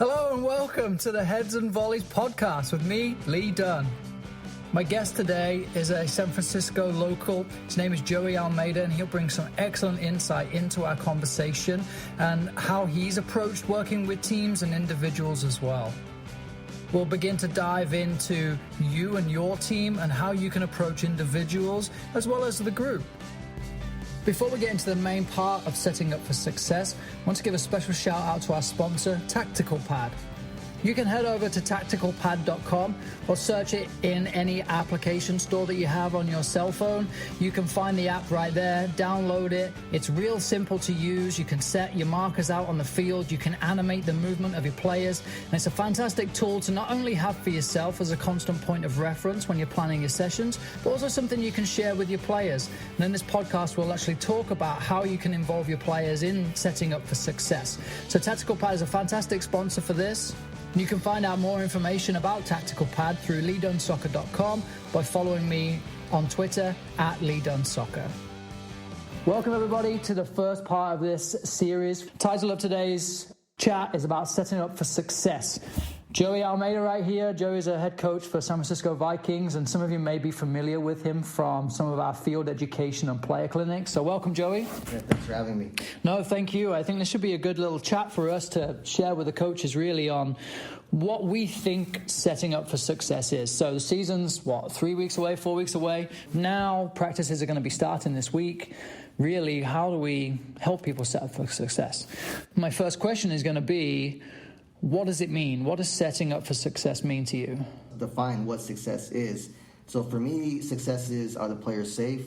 Hello and welcome to the Heads and Volleys podcast with me, Lee Dunn. My guest today is a San Francisco local. His name is Joey Almeida, and he'll bring some excellent insight into our conversation and how he's approached working with teams and individuals as well. We'll begin to dive into you and your team and how you can approach individuals as well as the group. Before we get into the main part of setting up for success, I want to give a special shout out to our sponsor, Tactical Pad. You can head over to tacticalpad.com or search it in any application store that you have on your cell phone. You can find the app right there, download it. It's real simple to use. You can set your markers out on the field. You can animate the movement of your players. And it's a fantastic tool to not only have for yourself as a constant point of reference when you're planning your sessions, but also something you can share with your players. And in this podcast, we'll actually talk about how you can involve your players in setting up for success. So Tactical Pad is a fantastic sponsor for this. You can find out more information about Tactical Pad through LeeDunnSoccer.com by following me on Twitter at LeeDunnSoccer. Welcome everybody to the first part of this series. Title of today's chat is about setting up for success. Joey Almeida right here. Joey is a head coach for San Francisco Vikings, and some of you may be familiar with him from some of our field education and player clinics. So welcome, Joey. Yeah, thanks for having me. No, thank you. I think this should be a good little chat for us to share with the coaches really on what we think setting up for success is. So the season's, 3 weeks away, 4 weeks away? Now practices are going to be starting this week. Really, how do we help people set up for success? My first question is going to be, what does it mean? What does setting up for success mean to you? Define what success is. So for me, success is, are the players safe?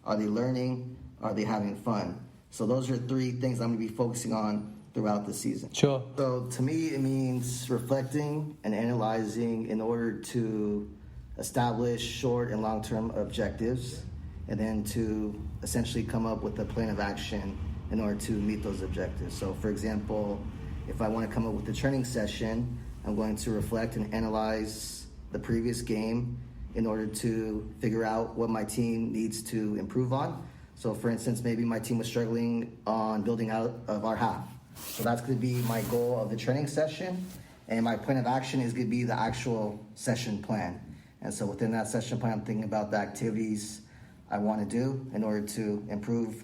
Are they learning? Are they having fun? So those are three things I'm going to be focusing on throughout the season. Sure. So to me, it means reflecting and analyzing in order to establish short and long-term objectives, and then to essentially come up with a plan of action in order to meet those objectives. So for example, if I want to come up with a training session, I'm going to reflect and analyze the previous game in order to figure out what my team needs to improve on. So for instance, maybe my team was struggling on building out of our half. So that's going to be my goal of the training session. And my plan of action is going to be the actual session plan. And so within that session plan, I'm thinking about the activities I want to do in order to improve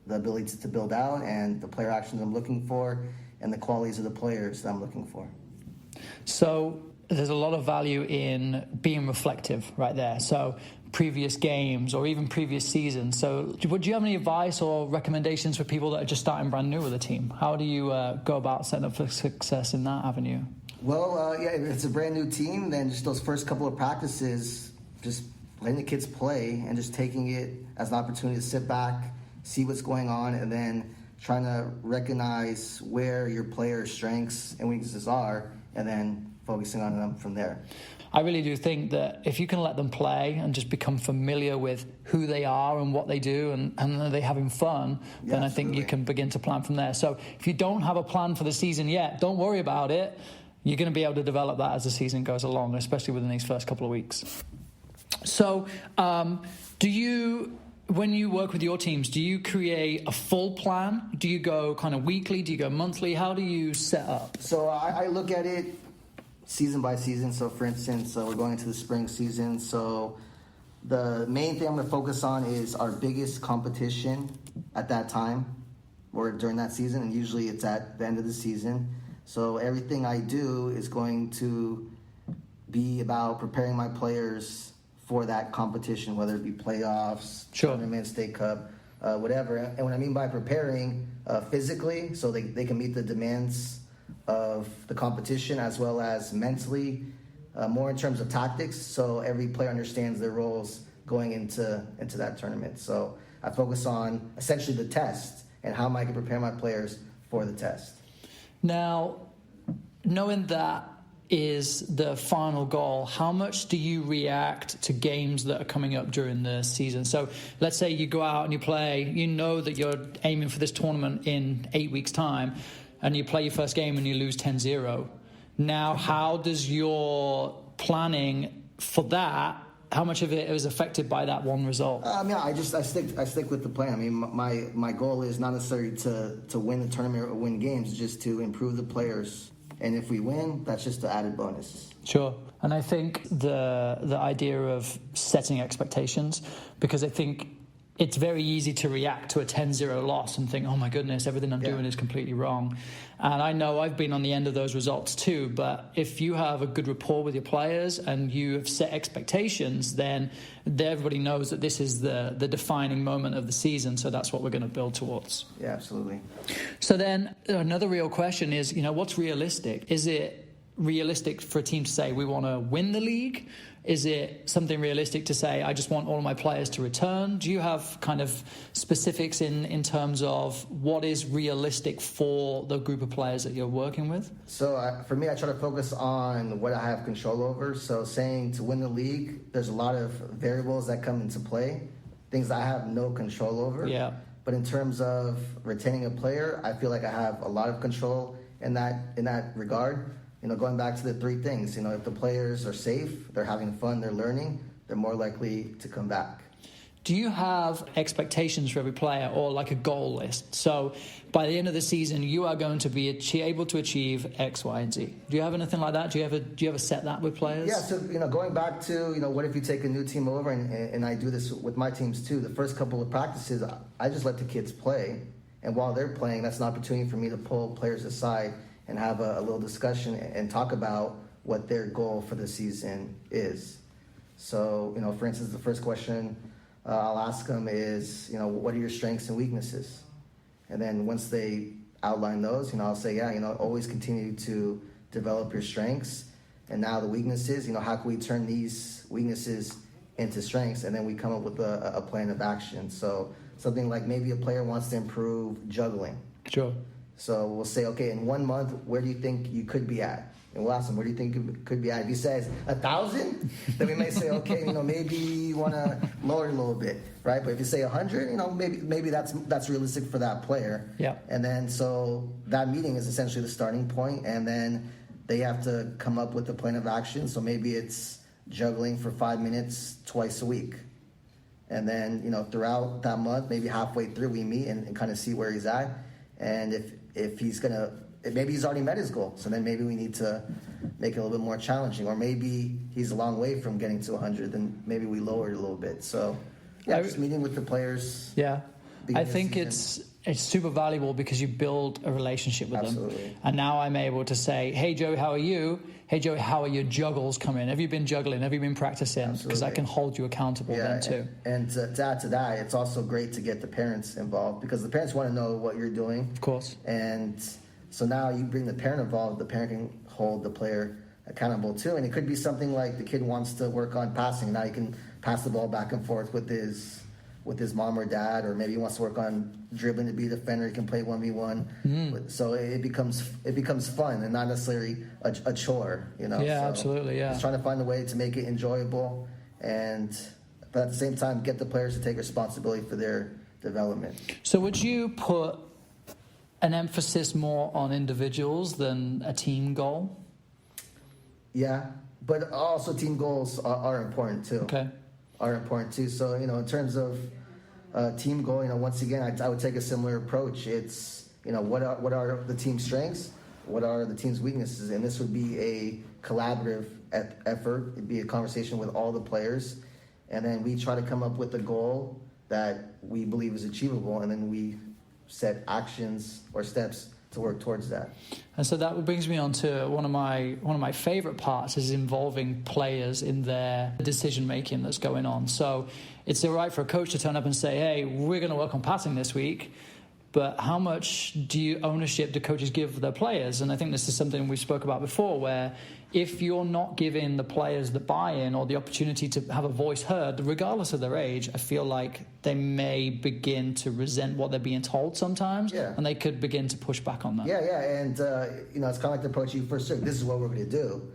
the ability to build out and the player actions I'm looking for and the qualities of the players that I'm looking for. So there's a lot of value in being reflective right there. So previous games or even previous seasons. So would you have any advice or recommendations for people that are just starting brand new with a team? How do you go about setting up for success in that avenue? Well, if it's a brand new team, then just those first couple of practices, just letting the kids play and just taking it as an opportunity to sit back, see what's going on, and then trying to recognize where your player's strengths and weaknesses are, and then focusing on them from there. I really do think that if you can let them play and just become familiar with who they are and what they do and are they having fun, then I think you can begin to plan from there. So if you don't have a plan for the season yet, don't worry about it. You're going to be able to develop that as the season goes along, especially within these first couple of weeks. So when you work with your teams, do you create a full plan? Do you go kind of weekly? Do you go monthly? How do you set up? So I look at it season by season. So for instance, we're going into the spring season. So the main thing I'm going to focus on is our biggest competition at that time or during that season. And usually it's at the end of the season. So everything I do is going to be about preparing my players for that competition, whether it be playoffs, tournament, state cup, whatever. And what I mean by preparing physically, so they can meet the demands of the competition, as well as mentally, more in terms of tactics, so every player understands their roles going into that tournament. So I focus on essentially the test and how I can prepare my players for the test. Now, knowing that is the final goal, how much do you react to games that are coming up during the season? So let's say you go out and you play, you know that you're aiming for this tournament in 8 weeks' time, and you play your first game and you lose 10-0. Now, how does your planning for that, how much of it is affected by that one result? I stick with the plan. I mean, my goal is not necessarily to win the tournament or win games, just to improve the players And if we win, that's just the added bonus. Sure. And I think the idea of setting expectations, because I think it's very easy to react to a 10-0 loss and think, oh my goodness, everything I'm doing is completely wrong. And I know I've been on the end of those results too, but if you have a good rapport with your players and you have set expectations, then everybody knows that this is the defining moment of the season, so that's what we're going to build towards. Yeah, absolutely. So then another real question is, what's realistic? Is it realistic for a team to say we want to win the league? Is it something realistic to say I just want all of my players to return? Do you have kind of specifics in terms of what is realistic for the group of players that you're working with? So for me, I try to focus on what I have control over. So saying to win the league, there's a lot of variables that come into play, things I have no control over. Yeah. But in terms of retaining a player, I feel like I have a lot of control in that regard. Going back to the three things, if the players are safe, they're having fun, they're learning, they're more likely to come back. Do you have expectations for every player or like a goal list? So by the end of the season, you are going to be able to achieve X, Y, and Z. Do you have anything like that? Do you ever set that with players? Yeah, so, going back to, what if you take a new team over, and I do this with my teams too. The first couple of practices, I just let the kids play. And while they're playing, that's an opportunity for me to pull players aside and have a little discussion and talk about what their goal for the season is. So, for instance, the first question I'll ask them is, what are your strengths and weaknesses? And then once they outline those, I'll say, always continue to develop your strengths. And now the weaknesses, how can we turn these weaknesses into strengths? And then we come up with a plan of action. So something like maybe a player wants to improve juggling. Sure. So we'll say, okay, in 1 month, where do you think you could be at? And we'll ask them, where do you think you could be at? If he says 1,000, then we may say, okay, maybe you want to lower it a little bit, right? But if you say 100, maybe that's realistic for that player. Yeah. And then so that meeting is essentially the starting point, and then they have to come up with a plan of action. So maybe it's juggling for 5 minutes twice a week. And then, throughout that month, maybe halfway through, we meet and kind of see where he's at. And if he's going to, maybe he's already met his goal, so then maybe we need to make it a little bit more challenging. Or maybe he's a long way from getting to 100, then maybe we lower it a little bit. So, just meeting with the players. Yeah, I think it's super valuable because you build a relationship with Absolutely. them. And now I'm able to say, hey, Joey, how are you? Hey, Joey, how are your juggles coming? Have you been juggling? Have you been practicing? Because I can hold you accountable then too. And to add to that, it's also great to get the parents involved because the parents want to know what you're doing. Of course. And so now you bring the parent involved, the parent can hold the player accountable too. And it could be something like the kid wants to work on passing. Now you can pass the ball back and forth with his mom or dad, or maybe he wants to work on dribbling to be a defender. He can play 1v1. So it becomes fun and not necessarily a chore, Yeah, so absolutely, yeah. Just trying to find a way to make it enjoyable, but at the same time, get the players to take responsibility for their development. So would you put an emphasis more on individuals than a team goal? Yeah, but also team goals are important too. Okay. Are important too. So, in terms of team goal, once again, I would take a similar approach. It's, what are the team's strengths? What are the team's weaknesses? And this would be a collaborative effort. It'd be a conversation with all the players. And then we try to come up with a goal that we believe is achievable. And then we set actions or steps to work towards that. And so that brings me on to one of my favorite parts is involving players in their decision making that's going on. So it's all right for a coach to turn up and say, hey, we're going to work on passing this week, but how much ownership do coaches give their players? And I think this is something we spoke about before, where if you're not giving the players the buy-in or the opportunity to have a voice heard, regardless of their age, I feel like they may begin to resent what they're being told sometimes, and they could begin to push back on that. And it's kind of like the approach you first took. This is what we're going to do.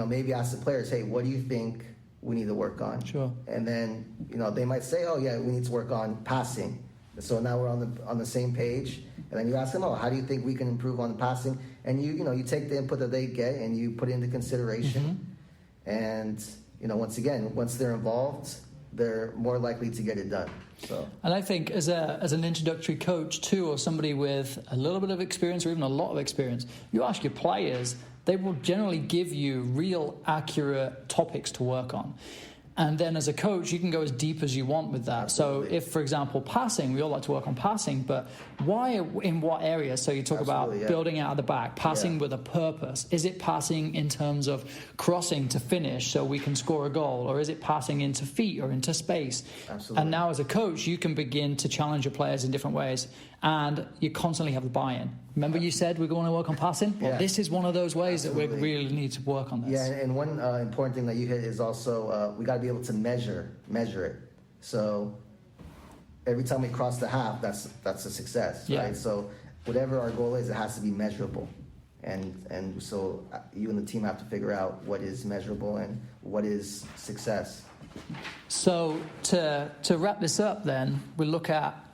Maybe ask the players, hey, what do you think we need to work on? Sure. And then, they might say, oh, yeah, we need to work on passing. So now we're on the same page. And then you ask them, how do you think we can improve on the passing? And you take the input that they get and you put it into consideration. Mm-hmm. And, once again, once they're involved, they're more likely to get it done. So. And I think as an introductory coach too, or somebody with a little bit of experience or even a lot of experience, you ask your players, they will generally give you real accurate topics to work on. And then as a coach, you can go as deep as you want with that. Absolutely. So if, for example, passing, we all like to work on passing, but why, in what area? So you talk about building out of the back, passing with a purpose. Is it passing in terms of crossing to finish so we can score a goal? Or is it passing into feet or into space? Absolutely. And now as a coach, you can begin to challenge your players in different ways. And you constantly have the buy-in. Remember you said we're going to work on passing? Well, this is one of those ways that we really need to work on this. Yeah, and one important thing that you hit is also we got to be able to measure it. So every time we cross the half, that's a success, right? So whatever our goal is, it has to be measurable. And so you and the team have to figure out what is measurable and what is success. So to wrap this up then, we look at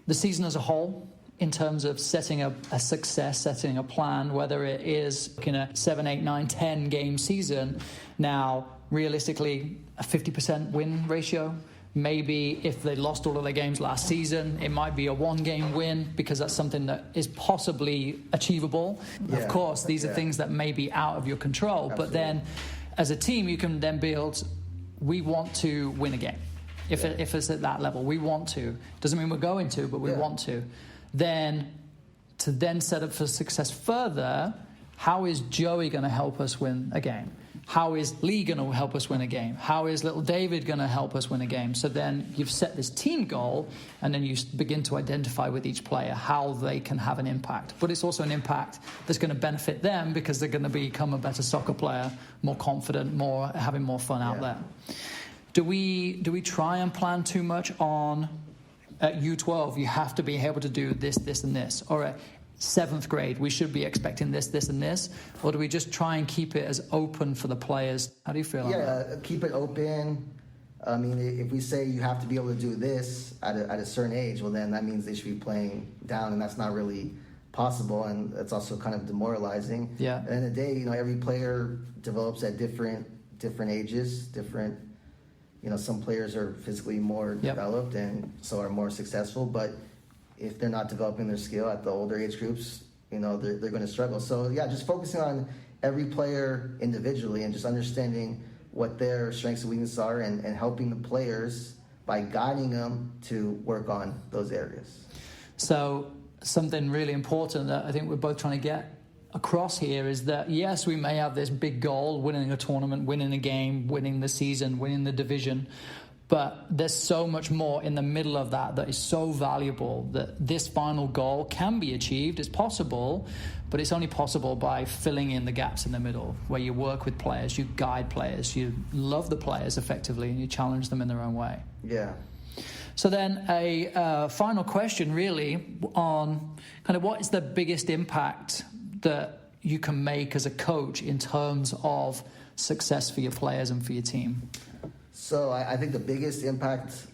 the season as a whole in terms of setting a success, setting a plan, whether it is in a 7, 8, 9, 10 game season. Now, realistically, a 50% win ratio. Maybe if they lost all of their games last season, it might be a 1-game win because that's something that is possibly achievable. Yeah. Of course, these are things that may be out of your control. Absolutely. But then as a team, you can then build, we want to win a game. If it's at that level, we want to. Doesn't mean we're going to, but we want to. Then to then set up for success further, how is Joey going to help us win a game? How is Lee going to help us win a game? How is little David going to help us win a game? So then you've set this team goal, and then you begin to identify with each player how they can have an impact. But it's also an impact that's going to benefit them because they're going to become a better soccer player, more confident, having more fun out there. Do we try and plan too much on at U12? You have to be able to do this, this, and this. Or at 7th grade, we should be expecting this, this, and this. Or do we just try and keep it as open for the players? How do you feel? Keep it open. I mean, if we say you have to be able to do this at a certain age, well, then that means they should be playing down, and that's not really possible, and it's also kind of demoralizing. Yeah. At the end of the day, every player develops at different ages, different. Some players are physically more developed and so are more successful, but if they're not developing their skill at the older age groups, they're going to struggle. So, just focusing on every player individually and just understanding what their strengths and weaknesses are and helping the players by guiding them to work on those areas. So something really important that I think we're both trying to get across here is that, yes, we may have this big goal, winning a tournament, winning a game, winning the season, winning the division, but there's so much more in the middle of that is so valuable that this final goal can be achieved. It's possible, but it's only possible by filling in the gaps in the middle, where you work with players, you guide players, you love the players effectively, and you challenge them in their own way. Yeah. So then a final question really on kind of what is the biggest impact that you can make as a coach in terms of success for your players and for your team? So I think the biggest impact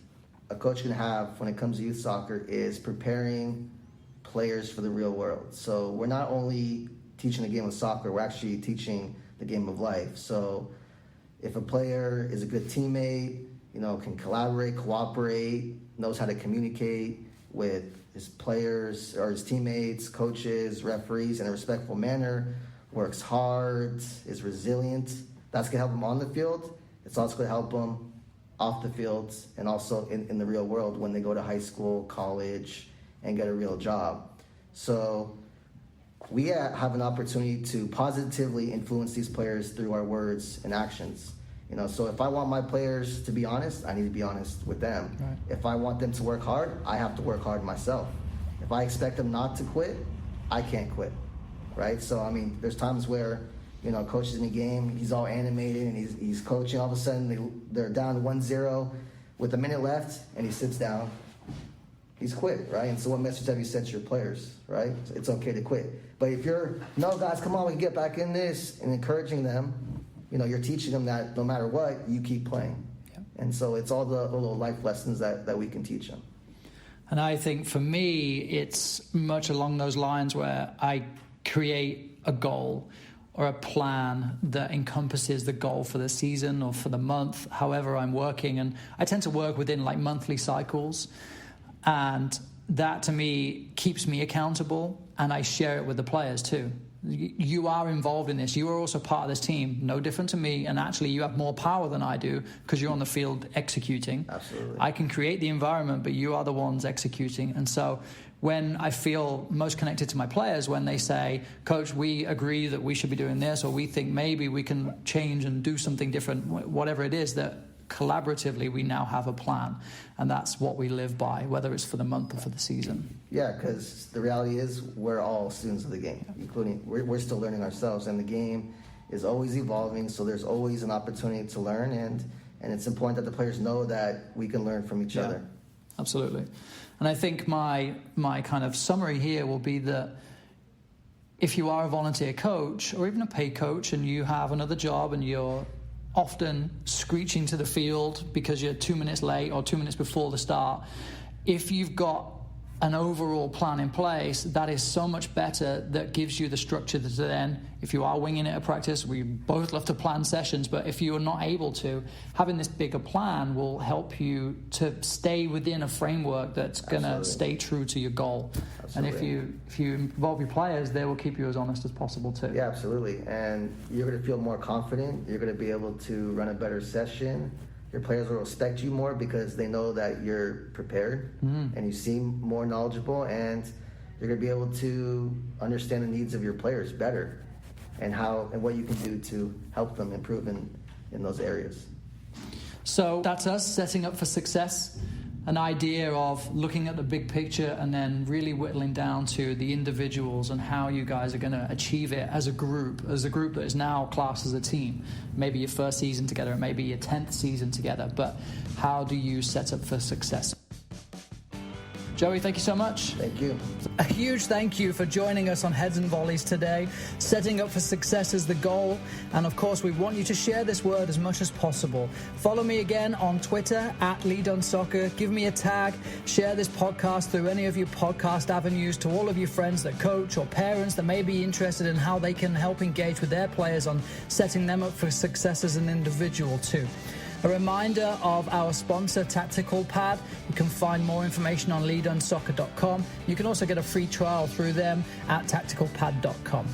a coach can have when it comes to youth soccer is preparing players for the real world. So we're not only teaching the game of soccer, we're actually teaching the game of life. So if a player is a good teammate, can collaborate, cooperate, knows how to communicate with his players or his teammates, coaches, referees in a respectful manner, works hard, is resilient, that's going to help him on the field. It's also going to help them off the field and also in the real world when they go to high school, college, and get a real job. So we have an opportunity to positively influence these players through our words and actions. So if I want my players to be honest, I need to be honest with them. Right. If I want them to work hard, I have to work hard myself. If I expect them not to quit, I can't quit, right? So, there's times where, coach is in a game, he's all animated, and he's coaching. All of a sudden, they're down 1-0 with a minute left, and he sits down. He's quit, right? And so what message have you sent to your players, right? So it's okay to quit. But if no, guys, come on, we can get back in this, and encouraging them, you're teaching them that no matter what, you keep playing. Yep. And so it's all the little life lessons that we can teach them. And I think for me, it's much along those lines where I create a goal or a plan that encompasses the goal for the season or for the month, however I'm working. And I tend to work within like monthly cycles. And that to me keeps me accountable, and I share it with the players too. You are involved in this. You are also part of this team, no different to me. And actually, you have more power than I do because you're on the field executing. Absolutely. I can create the environment, but you are the ones executing. And so when I feel most connected to my players, when they say, Coach, we agree that we should be doing this, or we think maybe we can change and do something different, whatever it is, that collaboratively we now have a plan. And that's what we live by, whether it's for the month or for the season. Yeah, because the reality is we're all students of the game, including we're still learning ourselves, and the game is always evolving, so there's always an opportunity to learn, and it's important that the players know that we can learn from each other. Absolutely. And I think my kind of summary here will be that if you are a volunteer coach or even a paid coach and you have another job and you're often screeching to the field because you're 2 minutes late or 2 minutes before the start, if you've got an overall plan in place, that is so much better. That gives you the structure to then, if you are winging it at practice, we both love to plan sessions, but if you are not able to, having this bigger plan will help you to stay within a framework that's going to stay true to your goal. Absolutely. And if you involve your players, they will keep you as honest as possible too. Yeah, absolutely. And you're going to feel more confident. You're going to be able to run a better session. Your players will respect you more because they know that you're prepared and you seem more knowledgeable, and you're going to be able to understand the needs of your players better and what you can do to help them improve in those areas. So that's us setting up for success. An idea of looking at the big picture and then really whittling down to the individuals and how you guys are going to achieve it as a group that is now classed as a team. Maybe your first season together, maybe your 10th season together, but how do you set up for success? Joey, thank you so much. Thank you. A huge thank you for joining us on Heads and Volleys today. Setting up for success is the goal. And of course, we want you to share this word as much as possible. Follow me again on Twitter @LeeDunSoccer. Give me a tag. Share this podcast through any of your podcast avenues to all of your friends that coach or parents that may be interested in how they can help engage with their players on setting them up for success as an individual too. A reminder of our sponsor, Tactical Pad. You can find more information on LeeDunSoccer.com. You can also get a free trial through them at TacticalPad.com.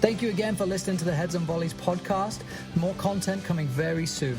Thank you again for listening to the Heads and Volleys podcast. More content coming very soon.